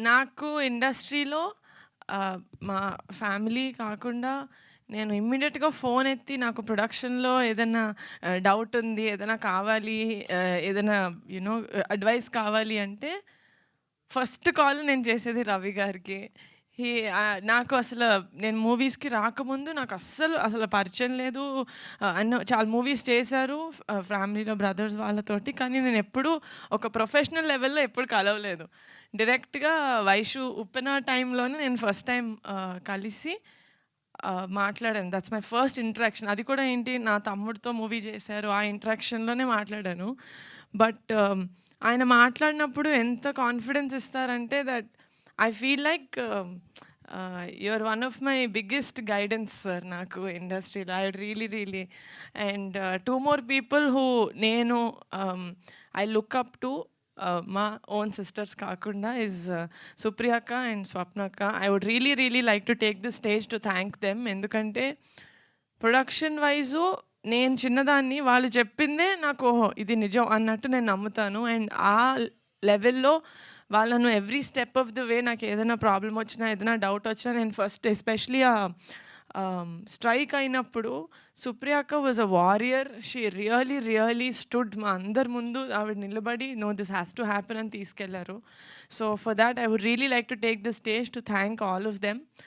నాకు ఇండస్ట్రీలో మా ఫ్యామిలీ కాకుండా నేను ఇమ్మీడియేట్‌గా ఫోన్ ఎత్తి నాకు ప్రొడక్షన్‌లో ఏదన్నా డౌట్ ఉంది, ఏదైనా కావాలి, ఏదైనా అడ్వైస్ కావాలి అంటే ఫస్ట్ కాల్ నేను చేసేది రవి గారికి. హీ నాకు నేను మూవీస్‌కి రాకముందు నాకు అసలు పరిచయం లేదు. చాలా మూవీస్ చేశారు ఫ్యామిలీలో బ్రదర్స్ వాళ్ళతోటి. కానీ నేనెప్పుడూ ఒక ప్రొఫెషనల్ లెవెల్‌లో ఎప్పుడు కలవలేదు. డైరెక్ట్‌గా 'ఉప్పెన' టైంలోనే నేను ఫస్ట్ టైమ్ కలిసి మాట్లాడాను. That's my first interaction. అది కూడా ఏంటి, నా తమ్ముడితో మూవీ చేశారు. ఆ ఇంటరాక్షన్‌లోనే మాట్లాడాను. బట్ ఆయన మాట్లాడినప్పుడు ఎంత కాన్ఫిడెన్స్ ఇస్తారంటే that I feel like you are one of my biggest guidance sir నాకు ఇండస్ట్రీలో. I would really and 2 more people who నేను ఐ లుక్ అప్ టు మా ఓన్ సిస్టర్స్ కాకుండా ఈజ్ సుప్రియక్క అండ్ స్వప్నక్క. I would really like to take this stage to thank them. ఎందుకంటే production wise నేను చిన్నదాన్ని, వాళ్ళు చెప్పిందే నాకు ఓహో! ఇది నిజం అన్నట్టు నేను నమ్ముతాను. అండ్ ఆ లెవెల్‌లో వాళ్ళను every step of the way నాకేదైనా ప్రాబ్లమ్ వచ్చినా, ఏదైనా డౌట్ వచ్చినా నేను ఫస్ట్ ఎస్పెషల్లీ స్ట్రైక్ అయినప్పుడు సుప్రియ అక్క was a warrior. She really stood మా అందరి ముందు ఆవిడ నిలబడి no this has to happen అని తీసుకెళ్లారు. So for that I would really like to take the stage to thank all of them.